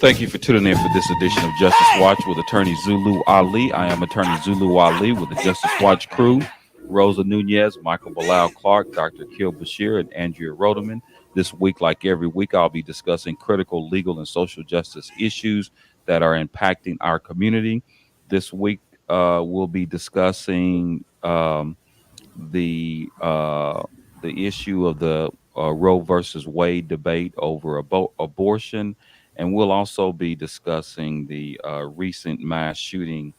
Thank you for tuning in for this edition of Justice Watch with attorney Zulu Ali. I am attorney Zulu Ali with the Justice Watch crew, Rosa Nunez, Michael Bilal Clark, Dr. Kil Bashir, and Andrea Rodeman. This week, like every week, I'll be discussing critical legal and social justice issues that are impacting our community. This week, we'll be discussing the the issue of the Roe versus Wade debate over abortion, and we'll also be discussing the recent mass shooting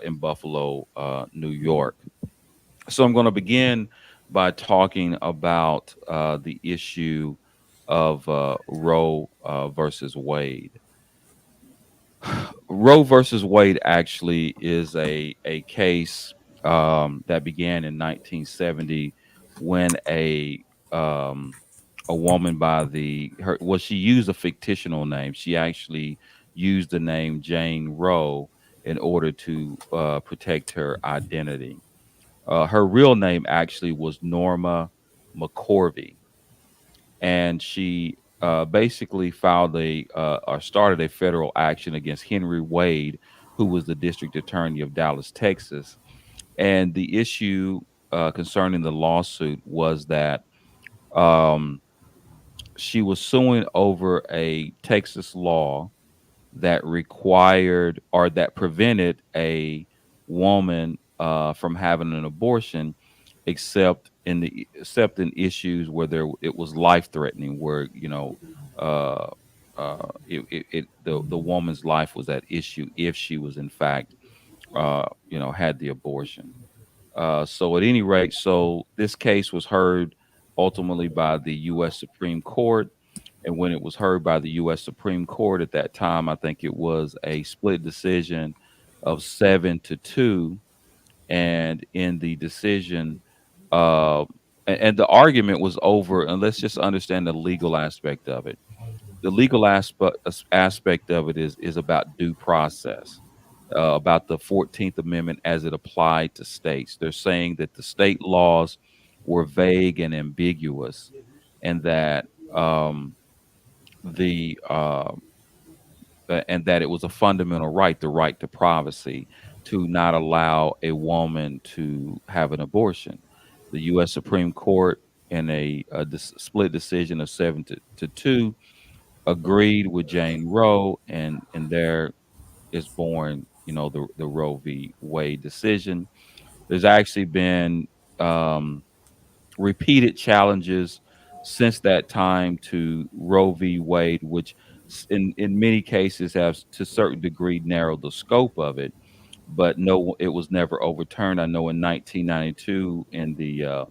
in Buffalo, New York. So I'm going to begin by talking about the issue of Roe versus Wade. Roe versus Wade actually is a case that began in 1970 when um, a woman by she used a fictional name. She actually used the name Jane Roe in order to protect her identity. Her real name actually was Norma McCorvey, and she basically filed or started a federal action against Henry Wade, who was the district attorney of Dallas, Texas. And the issue concerning the lawsuit was that um, she was suing over a Texas law that required or that prevented a woman from having an abortion, except in issues where it was life threatening, where uh, the woman's life was at issue if she was in fact had the abortion. So at any rate, so this case was heard ultimately by the U.S. Supreme Court. And when it was heard by the U.S. Supreme Court at that time, I think it was a split decision of 7-2. And in the decision, uh, and the argument was over, and let's just understand the legal aspect of it. The legal aspect of it is about due process, about the 14th Amendment as it applied to states. They're saying that the state laws were vague and ambiguous, and that the and that it was a fundamental right, the right to privacy, to not allow a woman to have an abortion. The U.S. Supreme Court, in a split decision of 7-2, agreed with Jane Roe, and there is born, the Roe v. Wade decision. There's actually been repeated challenges since that time to Roe v. Wade, which in many cases have to a certain degree narrowed the scope of it, but no, it was never overturned. I know in 1992 in the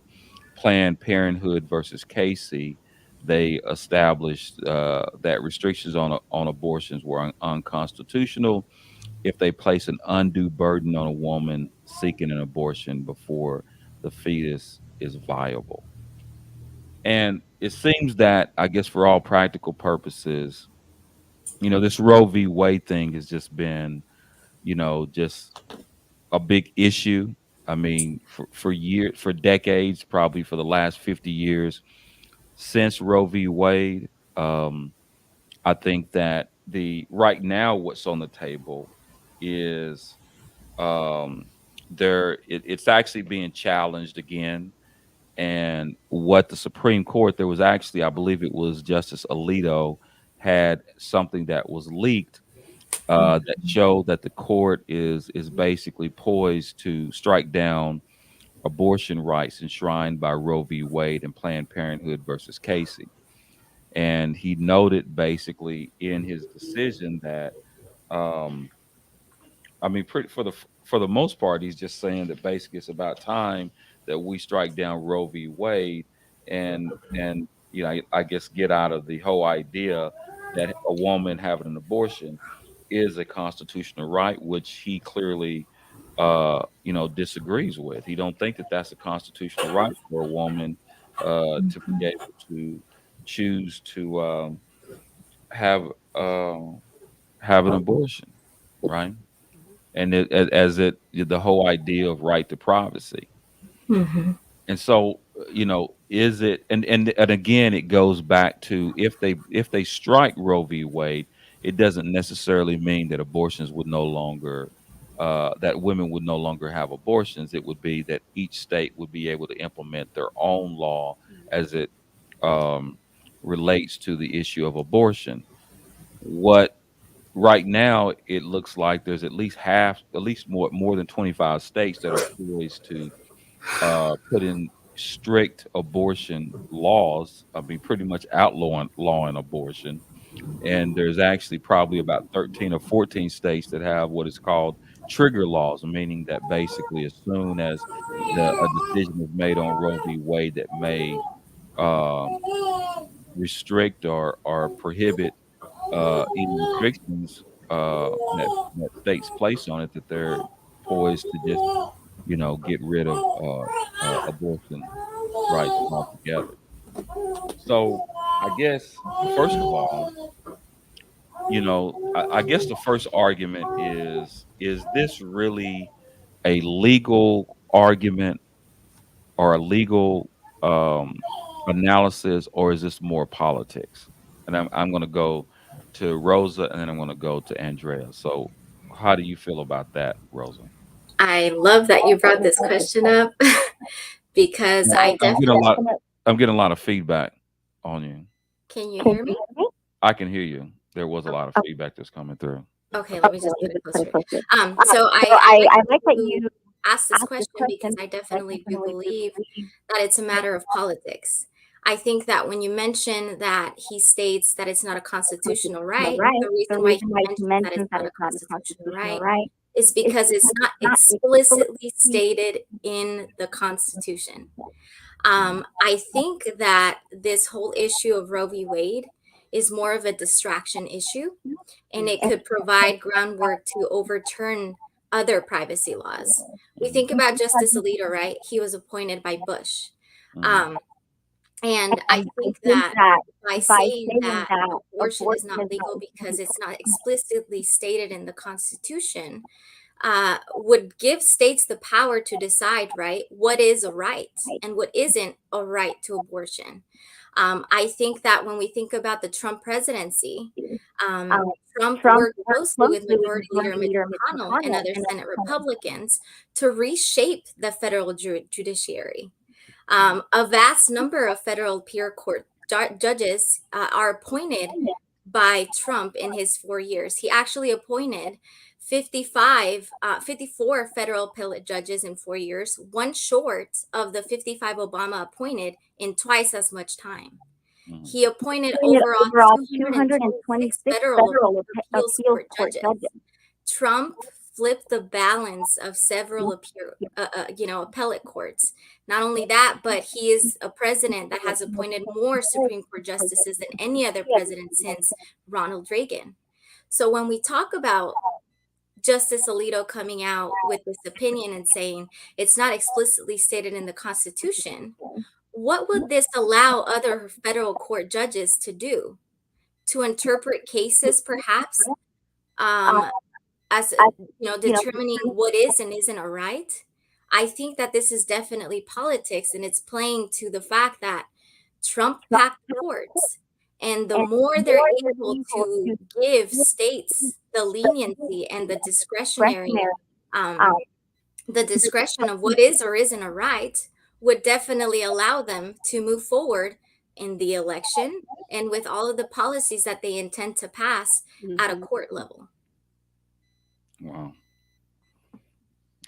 Planned Parenthood versus Casey, they established that restrictions on abortions were unconstitutional if they place an undue burden on a woman seeking an abortion before the fetus is viable. And it seems that, I guess, for all practical purposes, this Roe v. Wade thing has just been, just a big issue. I mean, for years, for decades, probably for the last 50 years since Roe v. Wade. I think that the right now what's on the table is it's actually being challenged again. And what the Supreme Court, there was actually, I believe it was Justice Alito, had something that was leaked that showed that the court is basically poised to strike down abortion rights enshrined by Roe v. Wade and Planned Parenthood versus Casey. And he noted basically in his decision that, um, I mean, for the most part, he's just saying that basically it's about time that we strike down Roe v. Wade, and I guess get out of the whole idea that a woman having an abortion is a constitutional right, which he clearly disagrees with. He don't think that that's a constitutional right for a woman to be able to choose to have uh, have an abortion, right? And the whole idea of right to privacy. And so, is it, and again, it goes back to if they strike Roe v. Wade, it doesn't necessarily mean that abortions would no longer that women would no longer have abortions. It would be that each state would be able to implement their own law as it um, relates to the issue of abortion. What right now it looks like there's at least more than 25 states that are poised to put in strict abortion laws. I mean, pretty much outlawing abortion. And there's actually probably about 13 or 14 states that have what is called trigger laws, meaning that basically as soon as a decision is made on Roe v. Wade that may um, restrict or prohibit any restrictions that states place on it, that they're poised to just get rid of abortion rights altogether. So I guess first of all, I guess the first argument is this really a legal argument or a legal um, analysis, or is this more politics? And I'm going to go to Rosa, and then I'm going to go to Andrea. So, how do you feel about that, Rosa? I love that you brought this question up because Yeah, I I'm getting a definitely. lot. I'm getting a lot of feedback on you. Can you hear me? I can hear you. There was a lot of feedback that's coming through. Okay, let me just put it closer. So I like that you asked this question because I definitely do believe that it's a matter of politics. I think that when you mention that he states that it's not a constitutional right, the reason why he mentions that it's not a constitutional right is because it's not explicitly stated in the Constitution. I think that this whole issue of Roe v. Wade is more of a distraction issue, and it could provide groundwork to overturn other privacy laws. We think about Justice Alito, right? He was appointed by Bush. Mhm. Um, and I think that by saying that abortion is not legal because it's not explicitly stated in the Constitution, would give states the power to decide, right, what is a right and what isn't a right to abortion. I think that when we think about the Trump presidency, Trump worked closely with Majority Leader Mitch McConnell and other Senate Republicans to reshape the federal judiciary. A vast number of federal peer court judges are appointed by Trump in his 4 years. He actually appointed 54 federal appellate judges in 4 years, one short of the 55 Obama appointed in twice as much time. Mhm. He appointed overall 226 federal appeals court judges. Trump flipped the balance of several appellate courts. Not only that, but he is a president that has appointed more Supreme Court justices than any other president since Ronald Reagan. So when we talk about Justice Alito coming out with this opinion and saying it's not explicitly stated in the Constitution, what would this allow other federal court judges to do? To interpret cases, perhaps, um, as determining what is and isn't a right? I think that this is definitely politics, and it's playing to the fact that Trump packed courts, and the more they're able to give states the leniency and um, the discretion of what is or isn't a right, would definitely allow them to move forward in the election and with all of the policies that they intend to pass at a court level. Wow,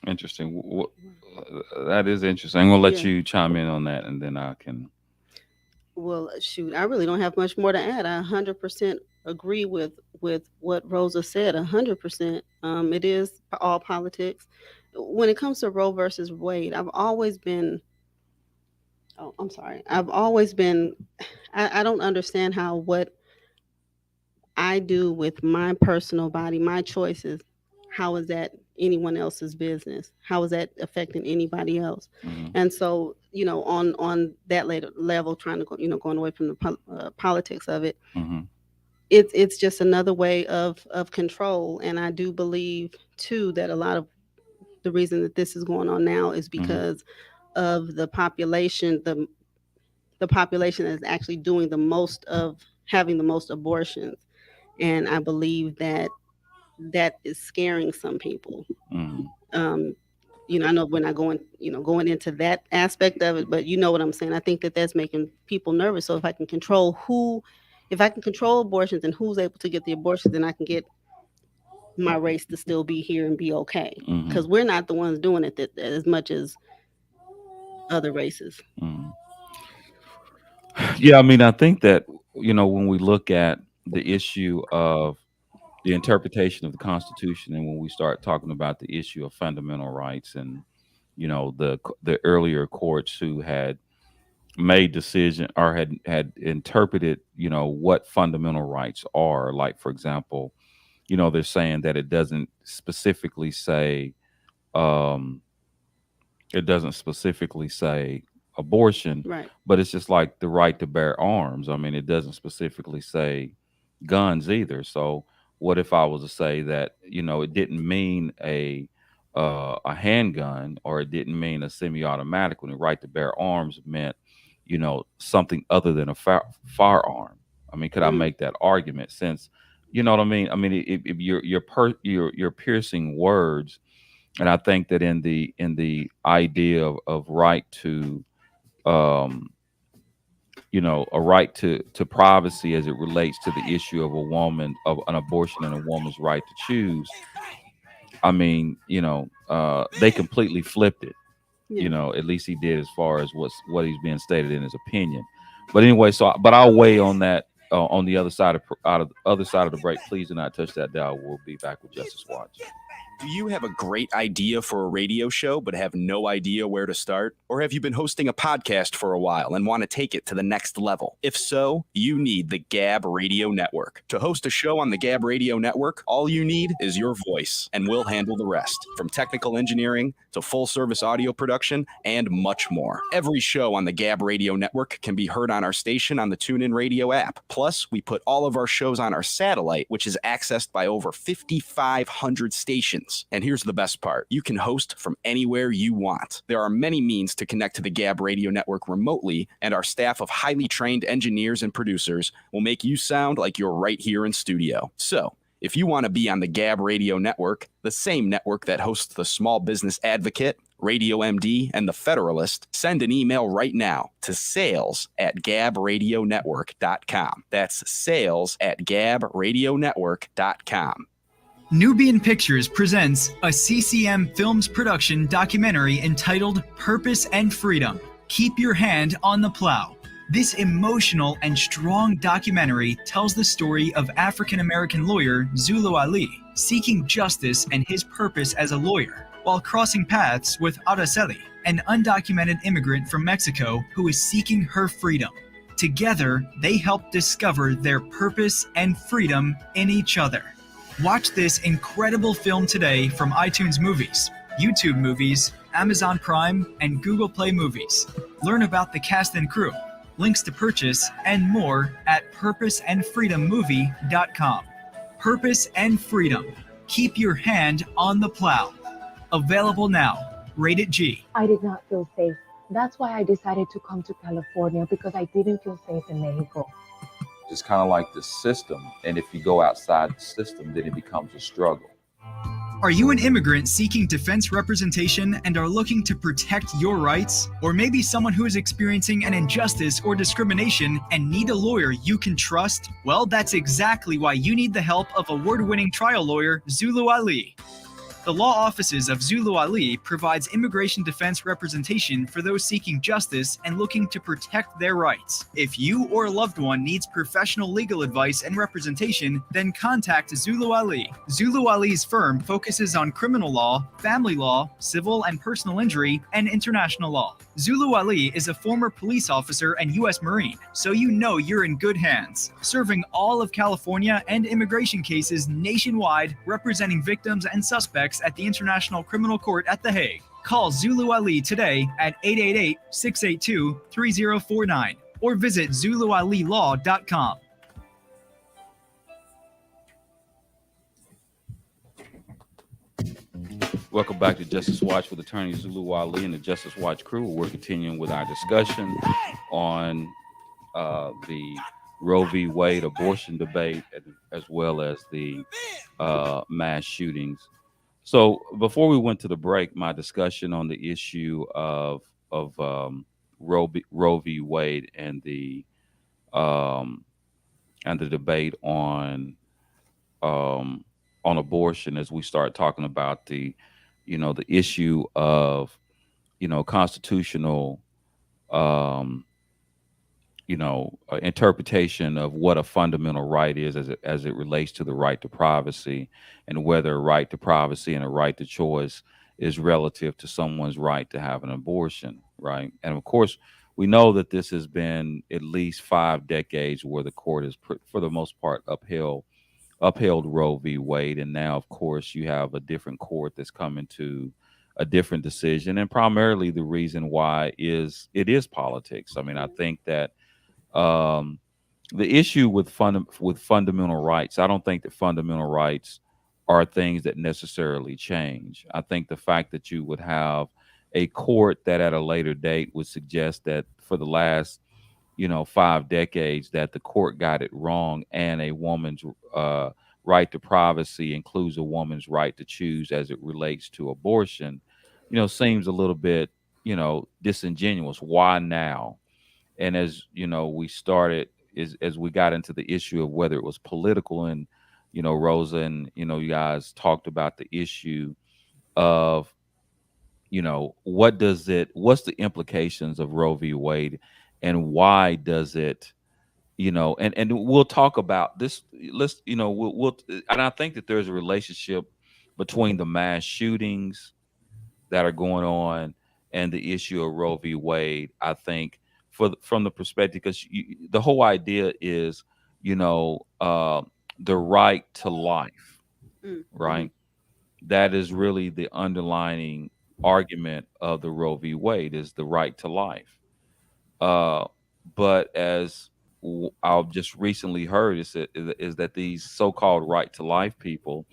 interesting. That is interesting. I'm gonna let you chime in on that, and then I can. Well, shoot, I really don't have much more to add. I 100% agree with what Rosa said. 100%. It is all politics. When it comes to Roe versus Wade, I've always been. Oh, I'm sorry. I've always been. I don't understand how what I do with my personal body, my choices, how is that anyone else's business? How is that affecting anybody else? Mhm. And so, on that later level, trying to go, going away from the politics of it, Mhm. it's just another way of control. And I do believe too that a lot of the reason that this is going on now is Mhm. because of the population that is actually doing the most of having the most abortions and I believe that that is scaring some people. Mm, Um, I know we're not going into that aspect of it, but you know what I'm saying. I think that that's making people nervous. So if I can control abortions and who's able to get the abortions, then I can get my race to still be here and be okay. mm-hmm, Because we're not the ones doing it as much as other races. mm. Yeah, I mean, I think that when we look at the issue of the interpretation of the Constitution, and when we start talking about the issue of fundamental rights, and the earlier courts who had made decision or had interpreted what fundamental rights are, like for example, they're saying that um it doesn't specifically say abortion, Right. but it's just like the right to bear arms. I mean, it doesn't specifically say guns either. So what if I was to say that it didn't mean a handgun, or it didn't mean a semi-automatic, when the right to bear arms meant something other than a firearm? I mean, could I Mm, make that argument? Since you know what I mean? I mean, if you're piercing words, and I think that in the idea of right to um a right to privacy, as it relates to the issue of an abortion and a woman's right to choose, I mean, they completely flipped it. yeah. At least he did, as far as what he's being stated in his opinion. But anyway, but I'll weigh on that on the other side of the other side of the break. Please do not touch that dial. We'll be back with Justice Watch. Do you have a great idea for a radio show but have no idea where to start? Or have you been hosting a podcast for a while and want to take it to the next level? If so, you need the Gab Radio Network. To host a show on the Gab Radio Network, all you need is your voice, and we'll handle the rest, from technical engineering to full-service audio production and much more. Every show on the Gab Radio Network can be heard on our station on the TuneIn Radio app. Plus, we put all of our shows on our satellite, which is accessed by over 5,500 stations. And here's the best part. You can host from anywhere you want. There are many means to connect to the Gab Radio Network remotely, and our staff of highly trained engineers and producers will make you sound like you're right here in studio. So, if you want to be on the Gab Radio Network, the same network that hosts the Small Business Advocate, Radio MD, and The Federalist, send an email right now to sales@gabradionetwork.com. That's sales@gabradionetwork.com. Nubian Pictures presents a CCM Films production documentary entitled Purpose and Freedom. Keep your hand on the plow. This emotional and strong documentary tells the story of African-American lawyer Zulu Ali seeking justice and his purpose as a lawyer, while crossing paths with Araceli, an undocumented immigrant from Mexico who is seeking her freedom. Together, they help discover their purpose and freedom in each other. Watch this incredible film today from iTunes Movies, YouTube Movies, Amazon Prime, and Google Play Movies. Learn about the cast and crew, links to purchase, and more at purposeandfreedommovie.com. Purpose and Freedom. Keep your hand on the plow. Available now. Rated G. I did not feel safe. That's why I decided to come to California, because I didn't feel safe in Mexico. It's kind of like the system, and if you go outside the system, then it becomes a struggle. Are you an immigrant seeking defense representation and are looking to protect your rights? Or maybe someone who is experiencing an injustice or discrimination and need a lawyer you can trust? Well, that's exactly why you need the help of award-winning trial lawyer Zulu Ali. The law offices of Zulu Ali provides immigration defense representation for those seeking justice and looking to protect their rights. If you or a loved one needs professional legal advice and representation, then contact Zulu Ali. Zulu Ali's firm focuses on criminal law, family law, civil and personal injury, and international law. Zulu Ali is a former police officer and U.S. Marine, so you know you're in good hands, serving all of California and immigration cases nationwide, representing victims and suspects at the International Criminal Court at The Hague. Call Zulu Ali today at 888-682-3049 or visit ZuluAliLaw.com. Welcome back to Justice Watch with attorney Zulu Ali and the Justice Watch crew. We're continuing with our discussion on the Roe v. Wade abortion debate, as well as the mass shootings. So before we went to the break, my discussion on the issue of Roe v. Wade um, and the debate um, on abortion, as we start talking about the issue of constitutional um, interpretation of what a fundamental right is as it relates to the right to privacy, and whether a right to privacy and a right to choice is relative to someone's right to have an abortion, right? And of course, we know that this has been at least 5 decades where the court has, for the most part, upheld Roe v. Wade, and now, of course, you have a different court that's coming to a different decision, and primarily the reason why is it is politics. I mean, I think that um, the issue with fundamental rights, I don't think that fundamental rights are things that necessarily change. I think the fact that you would have a court that at a later date would suggest that for the last 5 decades that the court got it wrong, and a woman's uh, right to privacy includes a woman's right to choose as it relates to abortion, seems a little bit disingenuous. Why now? And as we started, as we got into the issue of whether it was political, and Rosa and you guys talked about the issue of what's the implications of Roe v. Wade, and why does it, and we'll talk about this. Let's we'll and I think that there's a relationship between the mass shootings that are going on and the issue of Roe v. Wade. I think from the perspective, because the whole idea is, you know, uh, the right to life, Mm-hmm. right? That is really the underlining argument of the Roe v. Wade, is the right to life. Uh, but as I've just recently heard, is that these so-called right to life people,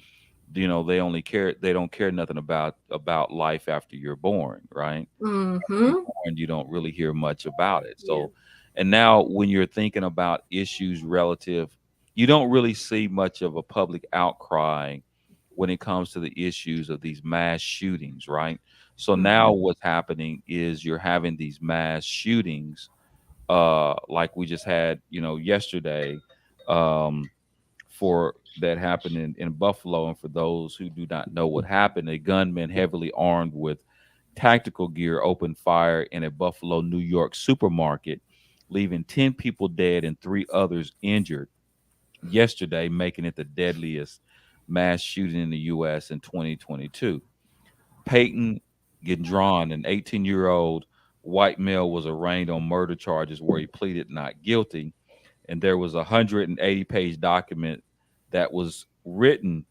they don't care nothing about life after you're born, right? You're Mm-hmm. born, you don't really hear much about it. Yeah. So, and now when you're thinking about issues relative, you don't really see much of a public outcry when it comes to the issues of these mass shootings, right? So now Mm-hmm. what's happening is you're having these mass shootings, like we just had, yesterday, um, for that happened in Buffalo. And for those who do not know what happened, a gunman heavily armed with tactical gear opened fire in a Buffalo, New York supermarket, leaving 10 people dead and 3 others injured yesterday, making it the deadliest mass shooting in the U.S. in 2022. Peyton Gendron, an 18-year-old white male, was arraigned on murder charges where he pleaded not guilty. And there was a 180-page document that was written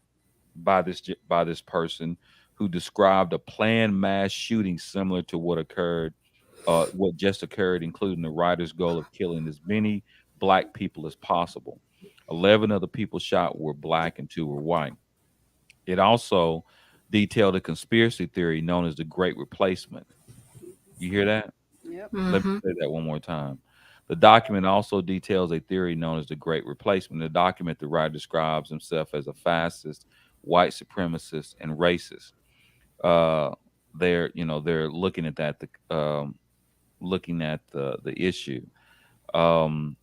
by this person, who described a planned mass shooting similar to what just occurred, including the writer's goal of killing as many black people as possible. 11 of the people shot were black and 2 were white. It also detailed a conspiracy theory known as the Great Replacement. You hear that? Yep. Let me Mm-hmm. say that one more time. The document also details a theory known as the Great Replacement. In the document, the writer describes himself as a fascist, white supremacist, and racist. Uh, they're looking at the issue. Um,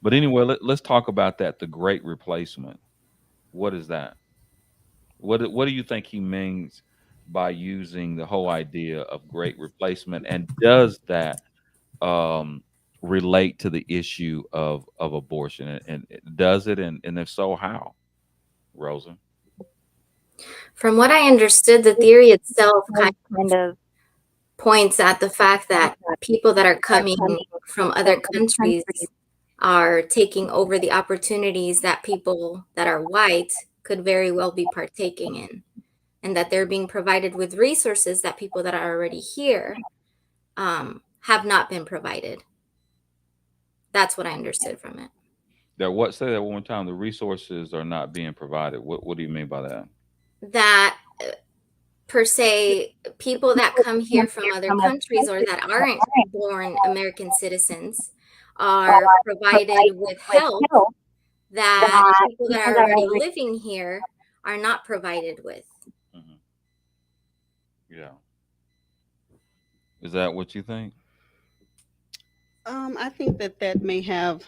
but anyway, let's talk about that. The Great Replacement. What is that? What do you think he means by using the whole idea of Great Replacement, and does that um, relate to the issue of abortion, and does it, and if so, how? Rosa. From what I understood, the theory itself kind of points at the fact that people that are coming from other countries are taking over the opportunities that people that are white could very well be partaking in, and that they're being provided with resources that people that are already here have not been provided. That's what I understood from it. That what Say that one more time. The resources are not being provided. What do you mean by that? That per se, people that come here from other countries or that aren't born American citizens are provided with help that people that are already living here are not provided with. Mhm. Yeah. Is that what you think? I think that may have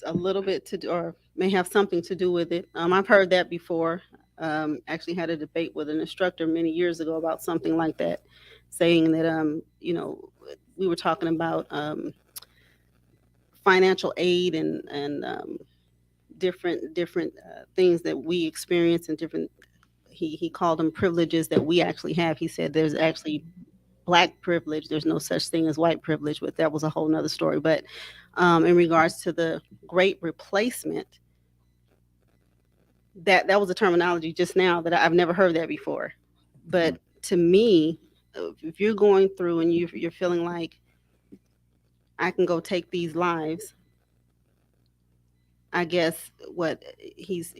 a little bit to do, or may have something to do with it. I've heard that before. Actually had a debate with an instructor many years ago about something like that, saying that we were talking about financial aid and different things that we experience and different. He called them privileges that we actually have. He said there's actually black privilege. There's no such thing as white privilege, but that was a whole nother story. But in regards to the great replacement, that was a terminology just now that I've never heard that before. But to me, if you're going through and you're feeling like I can go take these lives, I guess what he's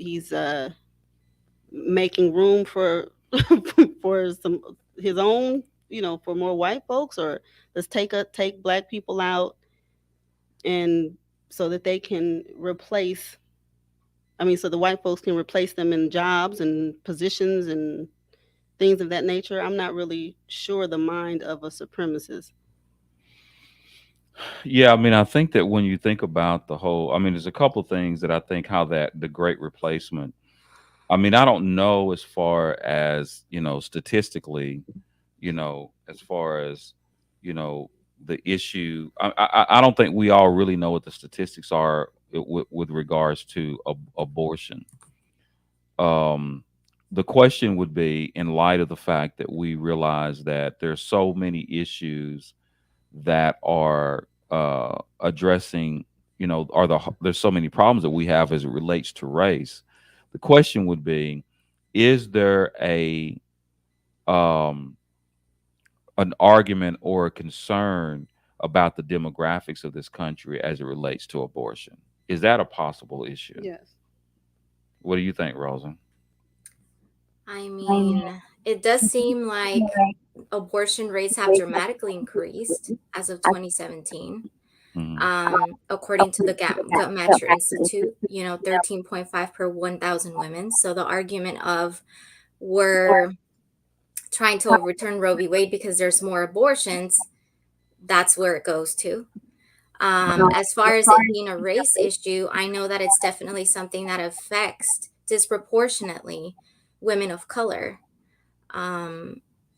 making room for for some his own, for more white folks, or let's take black people out, and so that they can replace. I mean, so the white folks can replace them in jobs and positions and things of that nature. I'm not really sure the mind of a supremacist. Yeah, I mean, I think that when you think about the whole, I mean, there's a couple things that I think how that the great replacement. I mean, I don't know as far as, statistically, as far as, you know, the issue. I don't think we all really know what the statistics are with regards to abortion. Um, the question would be, in light of the fact that we realize that there's so many issues that are addressing, there's so many problems that we have as it relates to race. The question would be, is there um, an argument or a concern about the demographics of this country as it relates to abortion? Is that a possible issue? Yes. What do you think, Rosa? I mean, it does seem like abortion rates have dramatically increased as of 2017. Mhm. According to the Guttmacher Institute, 13.5 per 1,000 women. So the argument of we're trying to overturn Roe v. Wade because there's more abortions, that's where it goes to. As far as it being a race issue, I know that it's definitely something that affects disproportionately women of color.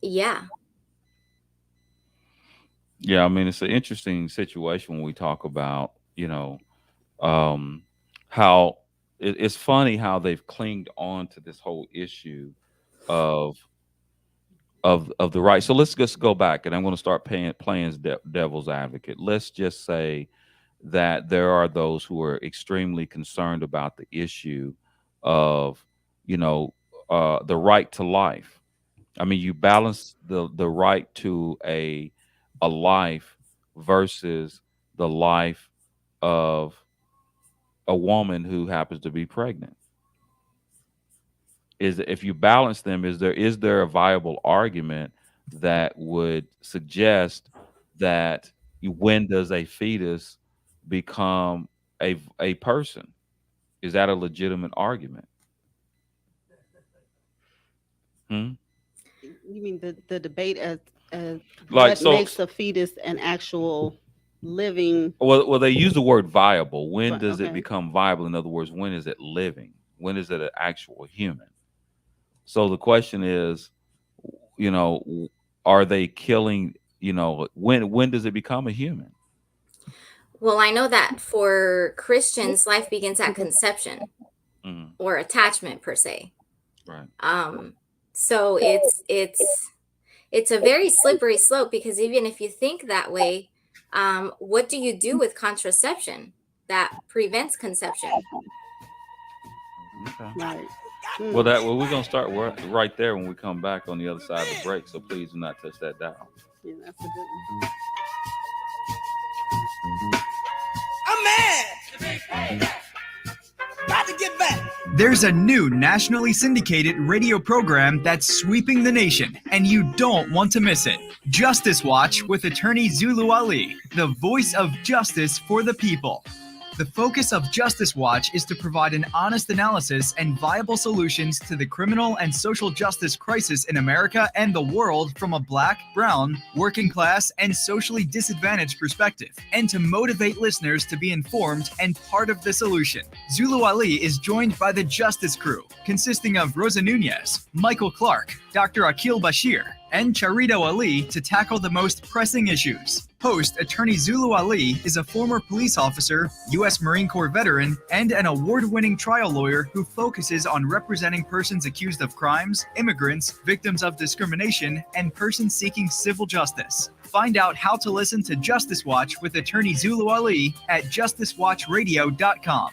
Yeah. Yeah, I mean, it's an interesting situation when we talk about, um, how it's funny how they've clinged on to this whole issue of of the right. So let's just go back, and I'm going to start playing devil's advocate. Let's just say that there are those who are extremely concerned about the issue of, you know, the right to life. I mean, you balance the right to a life versus the life of a woman who happens to be pregnant. Is if you balance them, is there a viable argument that would suggest that when does a fetus become a person? Is that a legitimate argument? Hmm? You mean the debate as Like what so, makes a fetus an actual living? well, they use the word viable. When does it Okay. become viable? In other words, when is it living? When is it an actual human? So the question is, are they killing? When does it become a human? Well, I know that for Christians, life begins at conception Mhm. or attachment per se. Right. So it's a very slippery slope because even if you think that way, what do you do with contraception that prevents conception? Okay. Right. Well, we're gonna start right there when we come back on the other side of the break. So please do not touch that dial. Yeah, that's a good one. I'm mad. Got to get back. There's a new nationally syndicated radio program that's sweeping the nation, and you don't want to miss it. Justice Watch with attorney Zulu Ali, the voice of justice for the people. The focus of Justice Watch is to provide an honest analysis and viable solutions to the criminal and social justice crisis in America and the world from a Black, brown, working class, and socially disadvantaged perspective, and to motivate listeners to be informed and part of the solution. Zulu Ali is joined by the Justice Crew, consisting of Rosa Nunez, Michael Clark, Dr. Akil Bashir, and Charito Ali to tackle the most pressing issues. Host attorney Zulu Ali is a former police officer, U.S. Marine Corps veteran, and an award-winning trial lawyer who focuses on representing persons accused of crimes, immigrants, victims of discrimination, and persons seeking civil justice. Find out how to listen to Justice Watch with attorney Zulu Ali at justicewatchradio.com.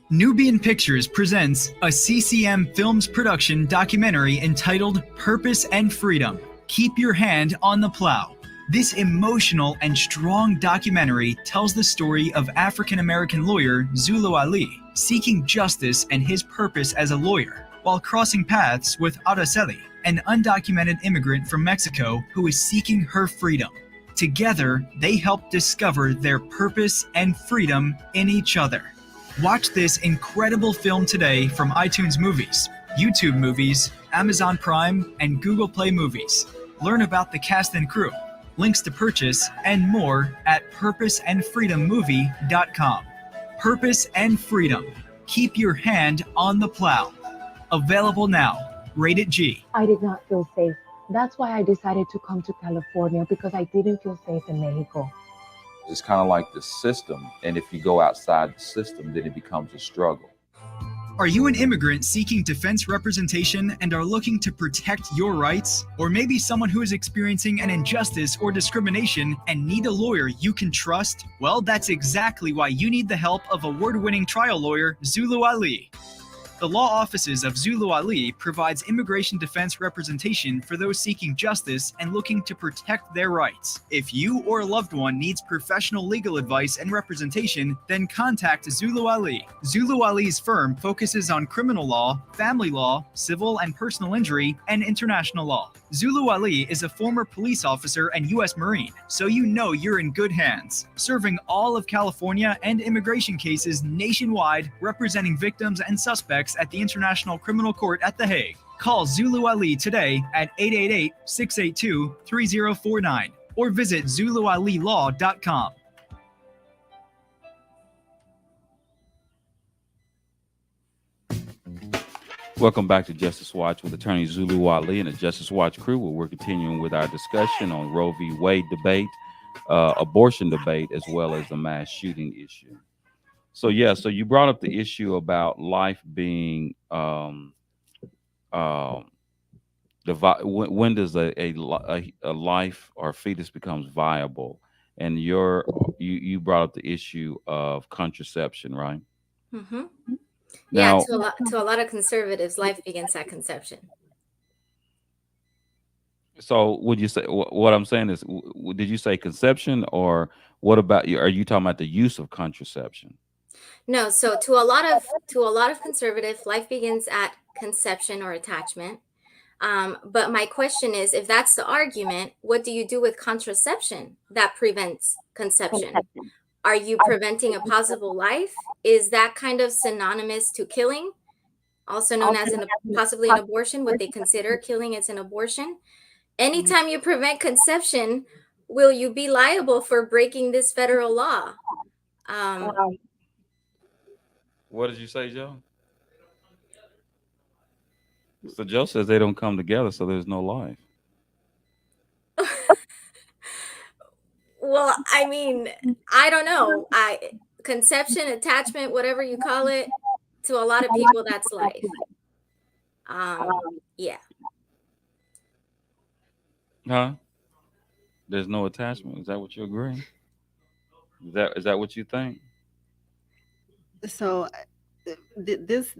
Nubian Pictures presents a CCM Films production documentary entitled Purpose and Freedom. Keep your hand on the plow. This emotional and strong documentary tells the story of African-American lawyer Zulu Ali seeking justice and his purpose as a lawyer, while crossing paths with Araceli, an undocumented immigrant from Mexico who is seeking her freedom. Together, they help discover their purpose and freedom in each other. Watch this incredible film today from iTunes Movies, YouTube Movies, Amazon Prime, and Google Play Movies. Learn about the cast and crew, links to purchase, and more at purposeandfreedommovie.com. Purpose and Freedom. Keep your hand on the plow. Available now. Rated G. I did not feel safe. That's why I decided to come to California, because I didn't feel safe in Mexico. It's kind of like the system. And if you go outside the system, then it becomes a struggle. Are you an immigrant seeking defense representation and are looking to protect your rights? Or maybe someone who is experiencing an injustice or discrimination and need a lawyer you can trust? Well, that's exactly why you need the help of award-winning trial lawyer Zulu Ali. The law offices of Zulu Ali provides immigration defense representation for those seeking justice and looking to protect their rights. If you or a loved one needs professional legal advice and representation, then contact Zulu Ali. Zulu Ali's firm focuses on criminal law, family law, civil and personal injury, and international law. Zulu Ali is a former police officer and U.S. Marine, so you know you're in good hands, serving all of California and immigration cases nationwide, representing victims and suspects at the International Criminal Court at The Hague. Call Zulu Ali today at 888-682-3049 or visit ZuluAliLaw.com. Welcome back to Justice Watch with attorney Zulu Ali and the Justice Watch crew, where we're continuing with our discussion on Roe v. Wade debate, abortion debate, as well as the mass shooting issue. So you brought up the issue about life being when does a life or fetus becomes viable, and you brought up the issue of contraception, right? Mm-hmm. Now, Yeah, to a lot of conservatives, life begins at conception. so would you say what I'm saying is, did you say conception, or what about you? Are you talking about the use of contraception? No, so to a lot of conservatives, life begins at conception or attachment. But my question is, if that's the argument, what do you do with contraception that prevents conception? Are you preventing a possible life? Is that kind of synonymous to killing, also known as possibly an abortion? What they consider killing is an abortion. Anytime you prevent conception, will you be liable for breaking this federal law? What did you say, Joe? So Joe says they don't come together, so there's no life. Well, I mean, I don't know. Conception, attachment, whatever you call it, to a lot of people, that's life. Yeah. Huh? There's no attachment. Is that what you agree? Is that what you think? So this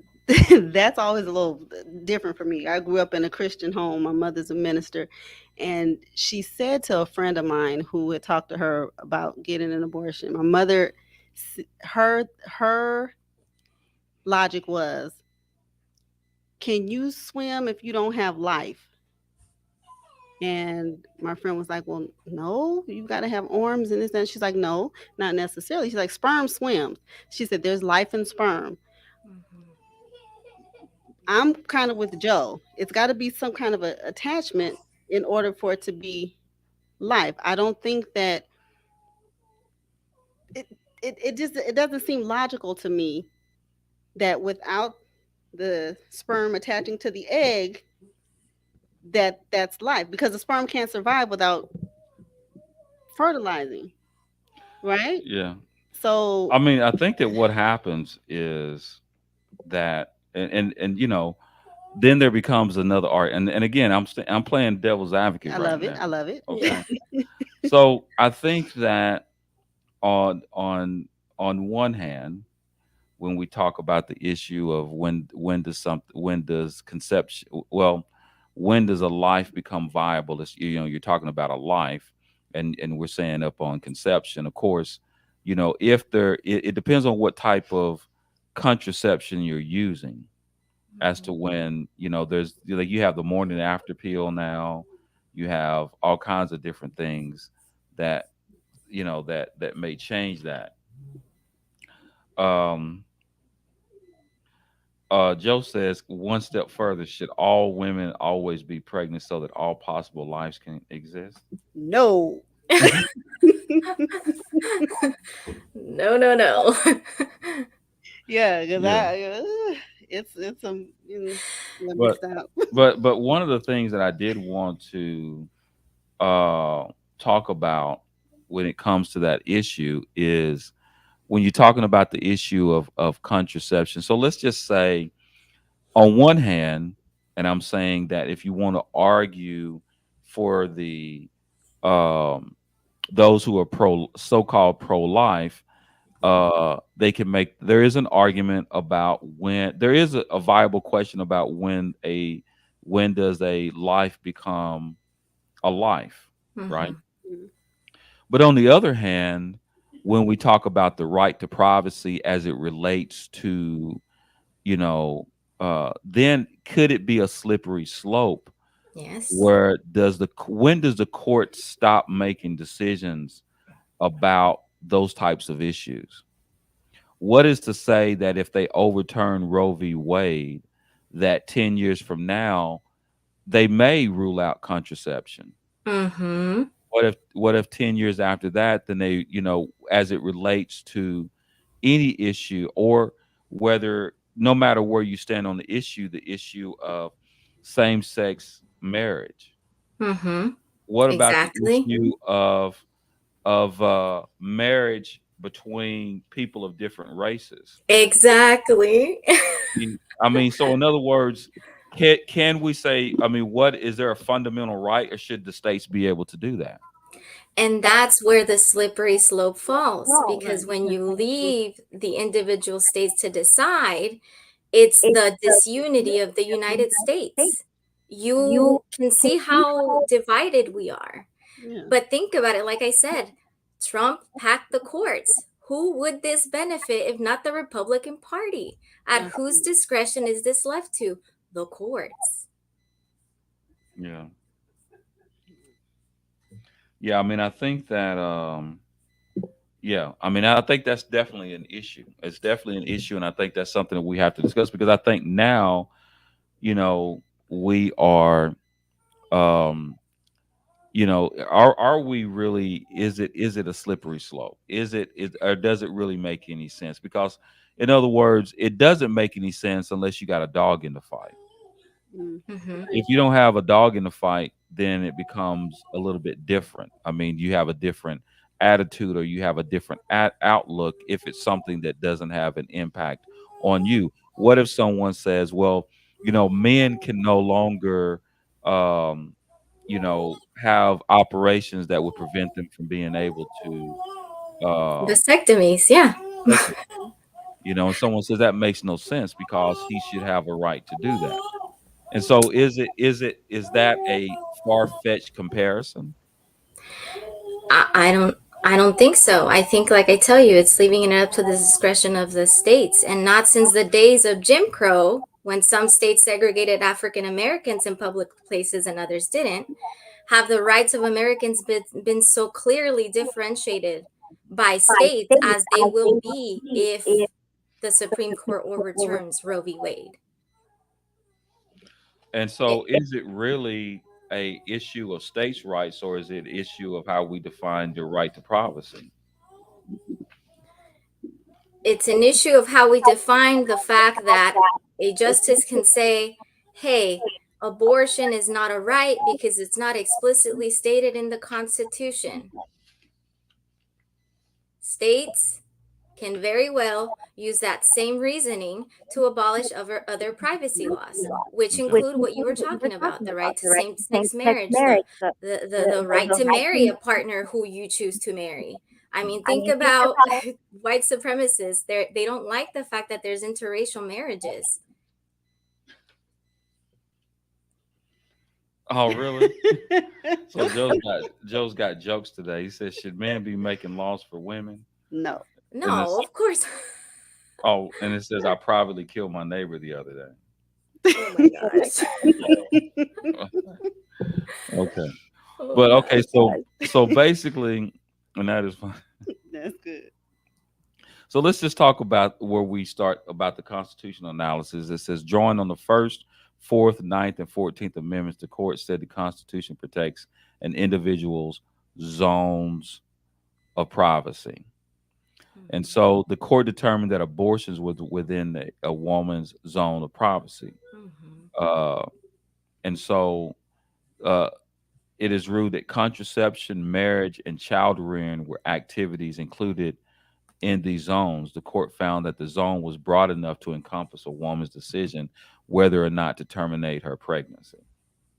that's always a little different for me. I grew up in a Christian home. My mother's a minister, and she said to a friend of mine who had talked to her about getting an abortion, my mother, her logic was, can you swim if you don't have life? And my friend was like, well, no, you got to have arms and this and that. She's like, no, not necessarily. She's like, sperm swims. She said, there's life in sperm. Mhm. I'm kind of with Joe. It's got to be some kind of a attachment in order for it to be life. I don't think that it, it doesn't seem logical to me that without the sperm attaching to the egg, that's life, because the sperm can't survive without fertilizing, right? Yeah. So I mean, I think that what happens is that, and then there becomes another art, and again, I'm playing devil's advocate I right love it. now. I love it. Okay. So I think that on one hand, when we talk about the issue of when does conception, well, when does a life become viable? It's, you're talking about a life, and we're saying up on conception, of course. If it depends on what type of contraception you're using as to when, there's, like, you have the morning after pill now. You have all kinds of different things that, that may change that. um Joe says, one step further, should all women always be pregnant so that all possible lives can exist? No. No, no, no. Yeah, because Yeah. it's some. Let me but stop. but one of the things that I did want to uh talk about when it comes to that issue is when you're talking about the issue of contraception. So let's just say, on one hand, and I'm saying that if you want to argue for the um those who are so-called pro-life, they can make, there is an argument about when there is a viable question about when does a life become a life, right? Mhm. But on the other hand, when we talk about the right to privacy as it relates to, you know then could it be a slippery slope, Yes. where when does the court stop making decisions about those types of issues? What is to say that if they overturn Roe v. Wade, that 10 years from now, they may rule out contraception? Mhm. What if 10 years after that, then they, as it relates to any issue, or whether, no matter where you stand on the issue of same-sex marriage, Mhm. what about the Exactly. issue of marriage between people of different races? Exactly. I mean, so in other words, can we say, I mean, what is there a fundamental right, or should the states be able to do that? And that's where the slippery slope falls, Right. because when you leave the individual states to decide, it's the disunity of the United States. You can see how divided we are. Yeah. But think about it, like I said, Trump packed the courts. Who would this benefit if not the Republican Party? At whose Absolutely. discretion is this left to? The courts. Yeah. Yeah, I mean, I think that yeah, I mean, I think that's definitely an issue. It's definitely an issue, and I think that's something that we have to discuss, because I think now, we are, um, are we really? Is it a slippery slope? Or does it really make any sense? Because, in other words, it doesn't make any sense unless you got a dog in the fight. Mm. Hmm. If you don't have a dog in the fight, then it becomes a little bit different. I mean, you have a different attitude, or you have a different outlook if it's something that doesn't have an impact on you. What if someone says, well, men can no longer, um, have operations that would prevent them from being able to, um, Vasectomies, yeah. take it, and someone says that makes no sense because he should have a right to do that. And so is that a far-fetched comparison? I don't I don't think so. I think, like I tell you, it's leaving it up to the discretion of the states, and not since the days of Jim Crow, when some states segregated African Americans in public places and others didn't, have the rights of Americans been so clearly differentiated by states as they will be if the Supreme Court overturns Roe v. Wade. And It, so, is it really a issue of states' rights, or is it issue of how we define the right to privacy? it's an issue of how we define the fact that a justice can say, hey, abortion is not a right because it's not explicitly stated in the Constitution. States can very well use that same reasoning to abolish other privacy laws, which Okay. include what you were talking about, the right to same-sex marriage, the right to marry a partner who you choose to marry. I mean, think about white supremacists. They don't like the fact that there's interracial marriages. Oh, really? So Joe's got jokes today. He says, "Should men be making laws for women?" No. And No, of course. oh, and it says, "I privately killed my neighbor the other day." Oh my gosh. Okay, Oh but my okay, so basically, and that is fine. That's good. So let's just talk about where we start about the constitutional analysis. It says, drawing on the First, Fourth, Ninth, and 14th Amendments, the court said the Constitution protects an individual's zones of privacy. And Mhm. so the court determined that abortions was within a woman's zone of privacy. Mhm. Uh, and so uh, it is ruled that contraception, marriage, and child rearing were activities included in these zones. The court found that the zone was broad enough to encompass a woman's decision whether or not to terminate her pregnancy.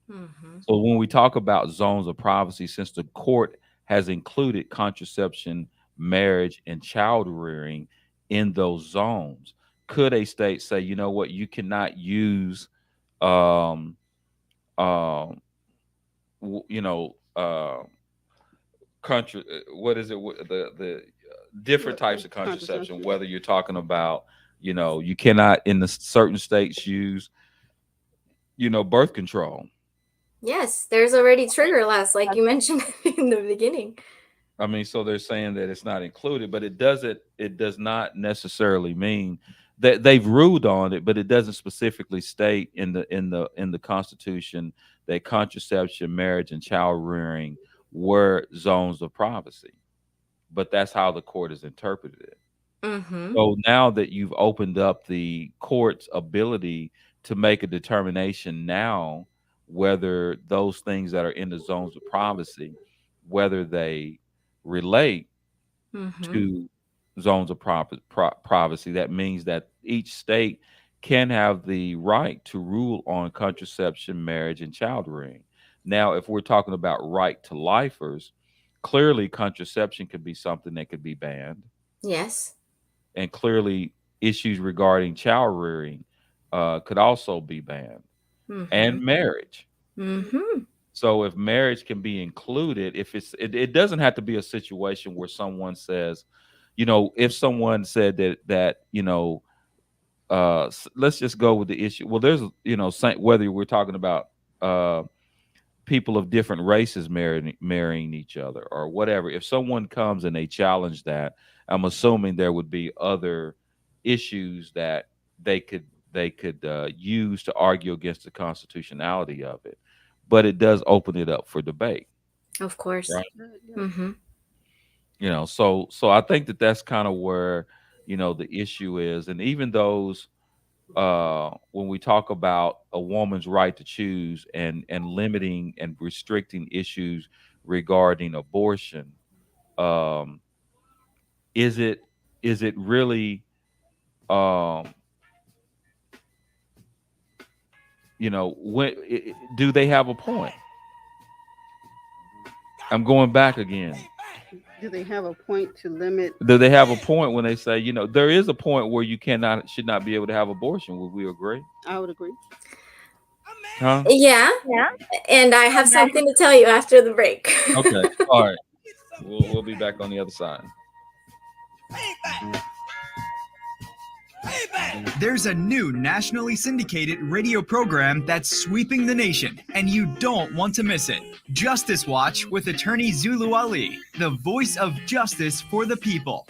Mhm. So when we talk about zones of privacy, since the court has included contraception, marriage, and child rearing in those zones, could a state say, you know what, you cannot use, um, um, you know, country, what is it? The different types of contraception. Whether you're talking about, you cannot in the certain states use, birth control. Yes, there's already trigger laws, like you mentioned in the beginning. I mean, so they're saying that it's not included, but it does not necessarily mean that they've ruled on it, but it doesn't specifically state in the Constitution that contraception, marriage, and child rearing were zones of privacy. But that's how the court has interpreted it. Mm-hmm. So now that you've opened up the court's ability to make a determination now whether those things that are in the zones of privacy, whether they relate Mm-hmm. to zones of privacy, that means that each state can have the right to rule on contraception, marriage, and child rearing. Now, if we're talking about right to lifers, clearly contraception could be something that could be banned, Yes. and clearly issues regarding child rearing could also be banned, Mm-hmm. and marriage. Mm-hmm. So if marriage can be included, if it doesn't have to be a situation where someone says, if someone said that let's just go with the issue. Well, there's whether we're talking about uh, people of different races marrying each other or whatever. If someone comes and they challenge that, I'm assuming there would be other issues that they could use to argue against the constitutionality of it. But it does open it up for debate, Of course. right? Mm-hmm. So I think that that's kind of where the issue is, and even those when we talk about a woman's right to choose and limiting and restricting issues regarding abortion, um, is it really, um, do they have a point? I'm going back again. Do they have a point to limit? Do they have a point when they say, there is a point where you should not be able to have abortion? Would we agree? I would agree. Huh? Yeah. And I have something to tell you after the break. Okay. All right. We'll be back on the other side. There's a new nationally syndicated radio program that's sweeping the nation, and you don't want to miss it. Justice Watch with attorney Zulu Ali, the voice of justice for the people.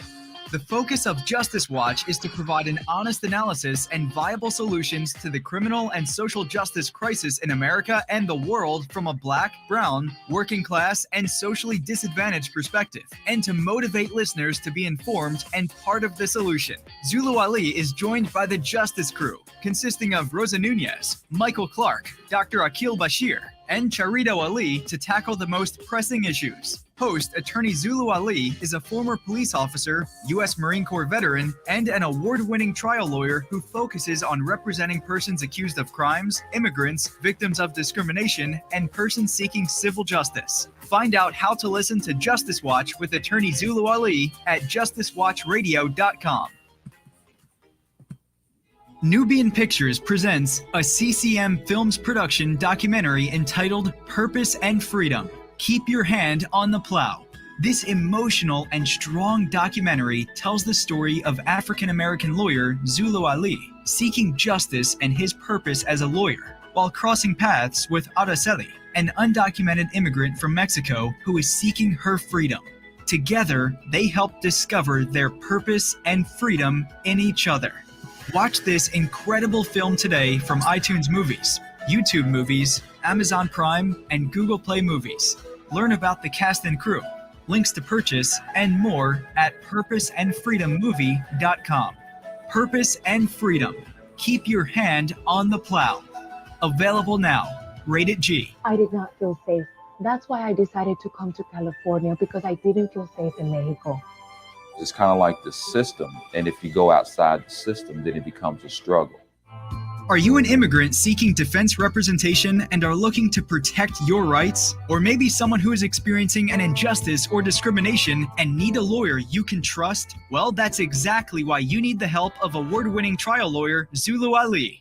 The focus of Justice Watch is to provide an honest analysis and viable solutions to the criminal and social justice crisis in America and the world from a Black, brown, working class, and socially disadvantaged perspective, and to motivate listeners to be informed and part of the solution. Zulu Ali is joined by the Justice Crew, consisting of Rosa Nunez, Michael Clark, Dr. Akil Bashir, and Charito Ali to tackle the most pressing issues. Host attorney Zulu Ali is a former police officer, U.S. Marine Corps veteran, and an award-winning trial lawyer who focuses on representing persons accused of crimes, immigrants, victims of discrimination, and persons seeking civil justice. Find out how to listen to Justice Watch with attorney Zulu Ali at justicewatchradio.com. Nubian Pictures presents a CCM Films production documentary entitled Purpose and Freedom. Keep Your Hand on the Plow. This emotional and strong documentary tells the story of African-American lawyer Zulu Ali seeking justice and his purpose as a lawyer while crossing paths with Araceli, an undocumented immigrant from Mexico who is seeking her freedom. Together, they help discover their purpose and freedom in each other. Watch this incredible film today from iTunes Movies, YouTube Movies, Amazon Prime, and Google Play Movies. Learn about the cast and crew, links to purchase, and more at purposeandfreedommovie.com. Purpose and Freedom. Keep your hand on the plow. Available now. Rated G. I did not feel safe. That's why I decided to come to California, because I didn't feel safe in Mexico. It's kind of like the system, and if you go outside the system, then it becomes a struggle. Are you an immigrant seeking defense representation and are looking to protect your rights? Or maybe someone who is experiencing an injustice or discrimination and need a lawyer you can trust? Well, that's exactly why you need the help of award-winning trial lawyer Zulu Ali.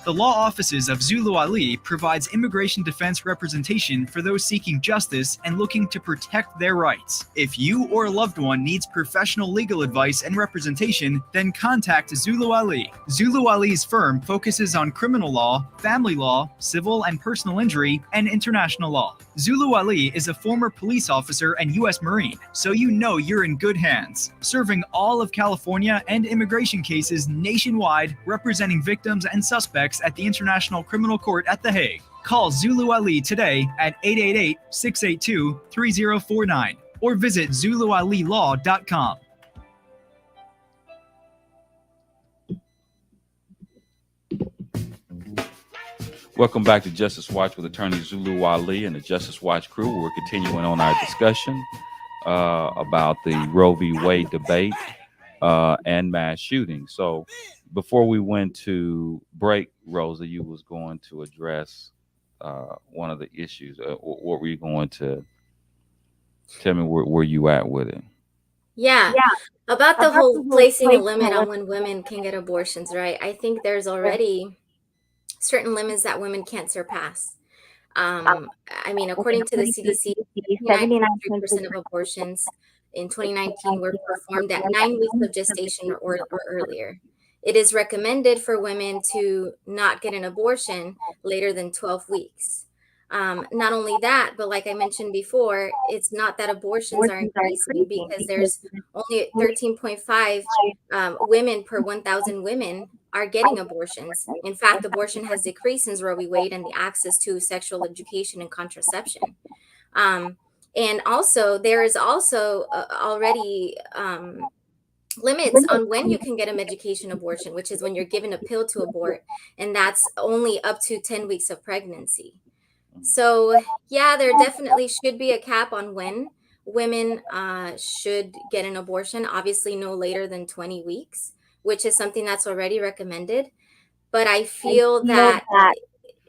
The law offices of Zulu Ali provides immigration defense representation for those seeking justice and looking to protect their rights. If you or a loved one needs professional legal advice and representation, then contact Zulu Ali. Zulu Ali's firm focuses on criminal law, family law, civil and personal injury, and international law. Zulu Ali is a former police officer and U.S. Marine, so you know you're in good hands, serving all of California and immigration cases nationwide, representing victims and suspects at the International Criminal Court at The Hague. Call Zulu Ali today at 888-682-3049 or visit ZuluAliLaw.com. Welcome back to Justice Watch with attorney Zulu Ali and the Justice Watch crew. We're continuing on our discussion about the Roe v. Wade debate and mass shooting. So before we went to break, Rosa, you was going to address one of the issues. What were you going to tell me where you at with it? Yeah. About the whole placing a limit on when women can get abortions, right? I think there's already certain limits that women can't surpass. I mean, according to the CDC, 79.3% of abortions in 2019 were performed at 9 weeks of gestation or earlier. It is recommended for women to not get an abortion later than 12 weeks. Not only that, but like I mentioned before, it's not that abortions are increasing because there's only 13.5 women per 1,000 women are getting abortions. In fact, abortion has decreased since Roe v. Wade and the access to sexual education and contraception. And also, there is also already limits on when you can get a medication abortion, which is when you're given a pill to abort, and that's only up to 10 weeks of pregnancy. So, yeah, there definitely should be a cap on when women should get an abortion, obviously no later than 20 weeks, which is something that's already recommended. But I feel that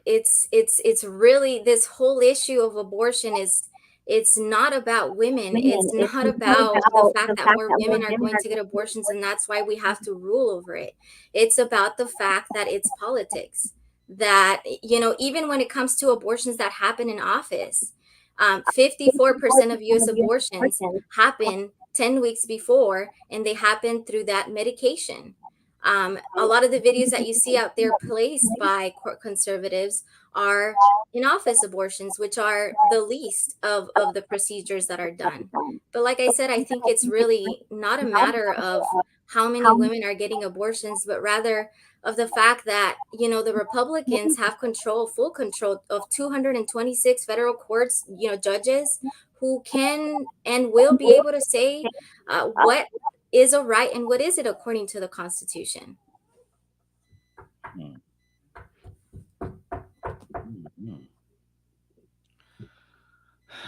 it's really, this whole issue of abortion it's not about women. It's not about the fact that more women are going to get abortions and that's why we have to rule over it. It's about the fact that it's politics. That, you know, even when it comes to abortions that happen in office, 54% of US abortions happen 10 weeks before, and they happen through that medication. A lot of the videos that you see out there placed by court conservatives are in office abortions, which are the least of the procedures that are done. But like I said, I think it's really not a matter of how many women are getting abortions, but rather of the fact that, the Republicans have control, full control of 226 federal courts, judges who can and will be able to say what is a right and what is it according to the Constitution. Mm, mm, mm.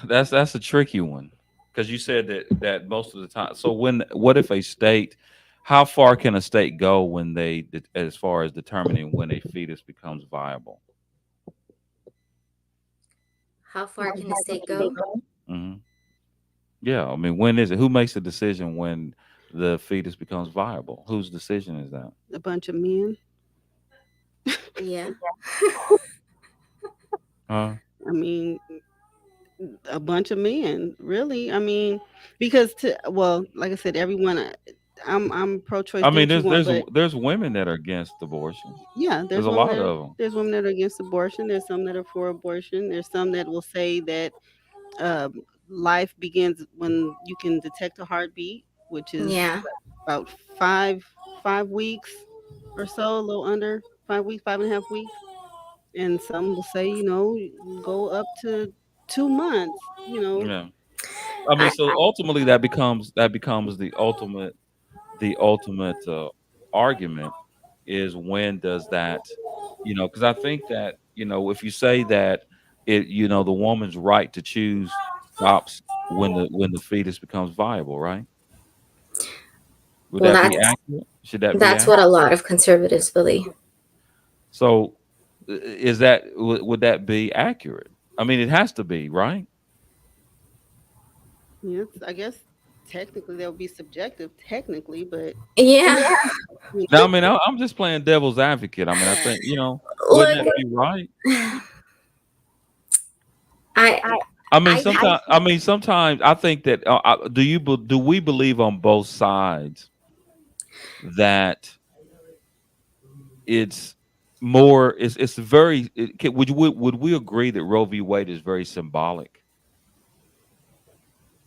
That's a tricky one because you said that most of the time. So what if a state? How far can a state go when as far as determining when a fetus becomes viable? How far can the state go? Hmm. Yeah, I mean, when is it? Who makes the decision when the fetus becomes viable? Whose decision is that? A bunch of men. Yeah. Huh? I mean, a bunch of men, really. I mean, because like I said, everyone. I'm pro-choice. I Do mean, what you there's want, there's but there's women that are against abortion. yeah, There's a lot of them. there's women that are against abortion. There's some that are for abortion. There's some that will say that um, life begins when you can detect a heartbeat, which is Yeah. about five weeks or so, a little under 5 weeks, 5.5 weeks. And some will say, go up to 2 months. Yeah. I mean, I, so ultimately that becomes the ultimate argument is when does that, because I think that, if you say that the woman's right to choose stops when the fetus becomes viable, right? Would well, that be that's accurate? Should that be that's accurate? what a lot of conservatives believe. So would that be accurate? I mean, it has to be, right? Yes, I guess technically that would be subjective, technically, but Yeah. you Now, I mean, I'm just playing devil's advocate. I mean, I think, wouldn't Look, that be right? I I mean, I sometimes I think that do we believe on both sides that it's it's very would we agree that Roe v. Wade is very symbolic?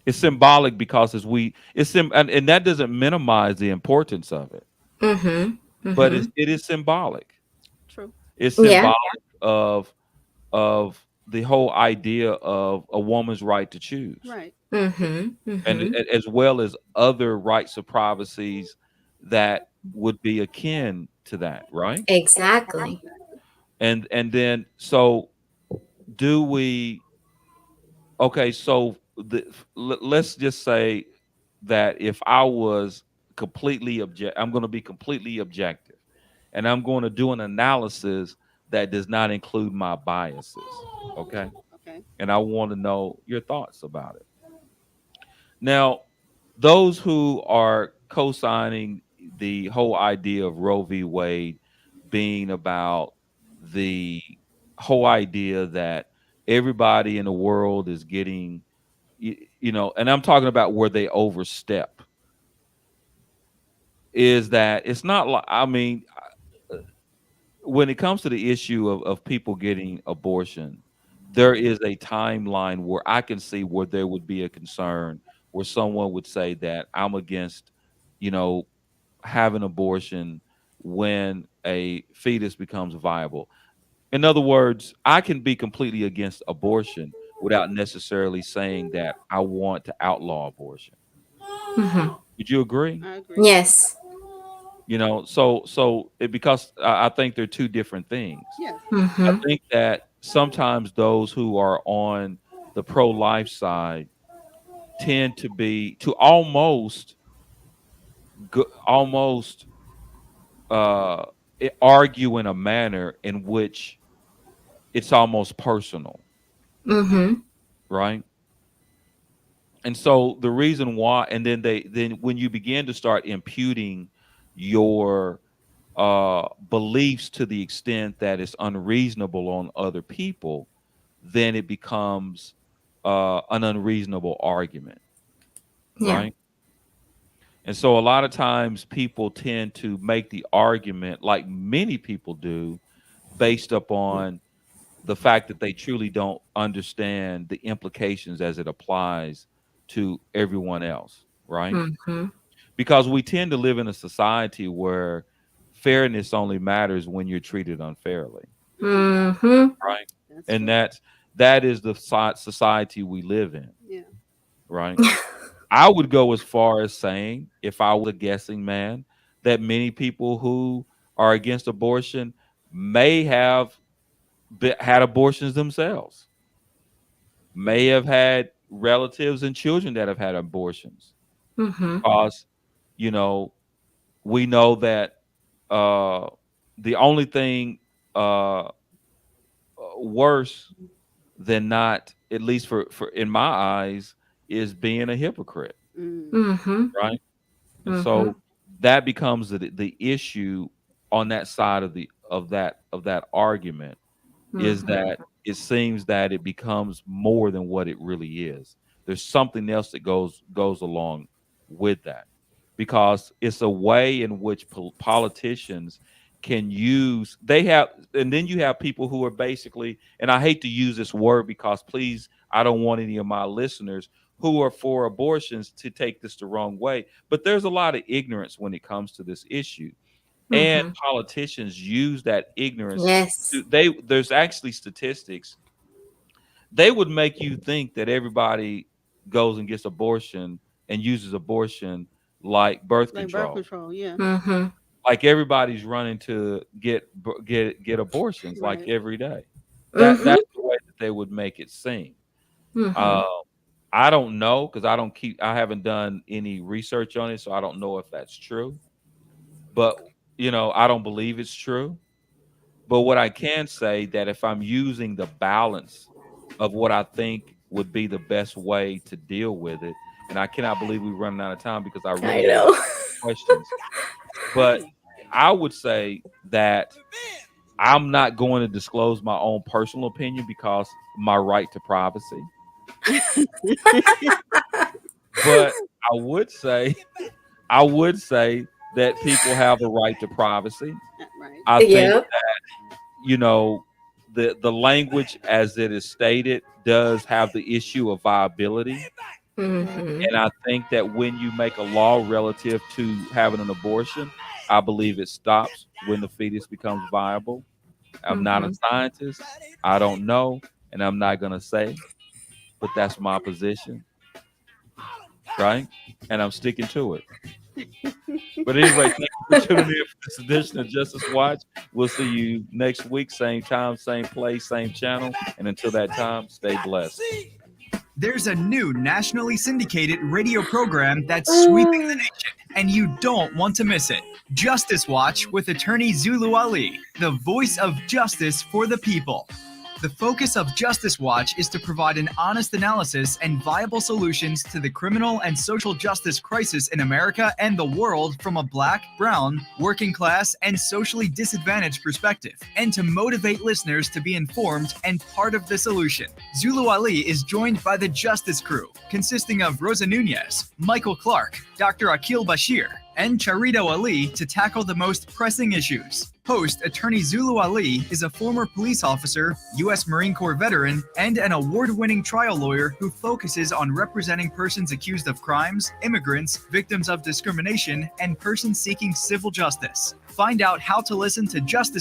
It's symbolic because and that doesn't minimize the importance of it, mhm. but Mhm. it is symbolic. true. It's Yeah. symbolic of of the whole idea of a woman's right to choose, Right. Mhm. and Mhm. as well as other rights of privacies that would be akin to that, right? Exactly. And then so do we? Okay, so let's just say that if I was I'm going to be completely objective, and I'm going to do an analysis that does not include my biases. Okay, Okay. and I want to know your thoughts about it. Now, those who are co-signing the whole idea of Roe v. Wade being about the whole idea that everybody in the world is getting, and I'm talking about where they overstep, is that it's not like, I mean, when it comes to the issue of people getting abortion, there is a timeline where I can see where there would be a concern where someone would say that I'm against, you know, having abortion when a fetus becomes viable. In other words, I can be completely against abortion without necessarily saying that I want to outlaw abortion. Mhm. Would you agree? I agree. Yes. Because I think they're two different things. Yes. I Mhm. think that sometimes those who are on the pro-life side tend to almost uh argue in a manner in which it's almost personal, Mhm. right? And so the reason why, and then when you begin to start imputing your beliefs to the extent that it's unreasonable on other people, then it becomes an unreasonable argument, Yeah. right? And so a lot of times people tend to make the argument, like many people do, based upon the fact that they truly don't understand the implications as it applies to everyone else, right? Mm-hmm. Because we tend to live in a society where fairness only matters when you're treated unfairly, Mm-hmm. right? That's And true. that is the society we live in, Yeah. right? I would go as far as saying, if I was a guessing man, that many people who are against abortion may have had abortions themselves, may have had relatives and children that have had abortions, Mm-hmm. because you know we know that uh, the only thing uh, worse than not, at least for in my eyes, is being a hypocrite, Mm. Mm-hmm. right? And Mm-hmm. so that becomes the issue on that side of that argument, is Mm-hmm. that it seems that it becomes more than what it really is. There's something else that goes along with that, because it's a way in which politicians can use, they have, and then you have people who are basically, and I hate to use this word because please, I don't want any of my listeners who are for abortions to take this the wrong way, but there's a lot of ignorance when it comes to this issue, and Mm-hmm. politicians use that ignorance Yes. to, there's actually statistics, they would make you think that everybody goes and gets abortion and uses abortion like birth Like birth control, control. Yeah. Mm-hmm. like everybody's running to get abortions like Right. every day. Mm-hmm. That's the way that they would make it seem. Mm-hmm. uh, I don't know, because I haven't done any research on it, so I don't know if that's true, but I don't believe it's true. But what I can say, that if I'm using the balance of what I think would be the best way to deal with it, and I cannot believe we're running out of time because I I really have know. questions, but I would say that I'm not going to disclose my own personal opinion because my right to privacy. But I would say, I would say that people have a right to privacy. Right. I think Yep. you know the language as it is stated does have the issue of viability, Mm-hmm. and I think that when you make a law relative to having an abortion, I believe it stops when the fetus becomes viable. I'm not a Mm-hmm. scientist, I don't know, and I'm not going to say, but that's my position, right? And I'm sticking to it. But anyway, thank you for tuning in for this edition of Justice Watch. We'll see you next week, same time, same place, same channel. And until that time, stay blessed. There's a new nationally syndicated radio program that's sweeping the nation, and you don't want to miss it. Justice Watch with attorney Zulu Ali, the voice of justice for the people. The focus of Justice Watch is to provide an honest analysis and viable solutions to the criminal and social justice crisis in America and the world from a Black, brown, working class, and socially disadvantaged perspective, and to motivate listeners to be informed and part of the solution. Zulu Ali is joined by the Justice Crew, consisting of Rosa Nunez, Michael Clark, Dr. Akil Bashir, and Charito Ali to tackle the most pressing issues. Host attorney Zulu Ali is a former police officer, U.S. Marine Corps veteran, and an award-winning trial lawyer who focuses on representing persons accused of crimes, immigrants, victims of discrimination, and persons seeking civil justice. Find out how to listen to Justice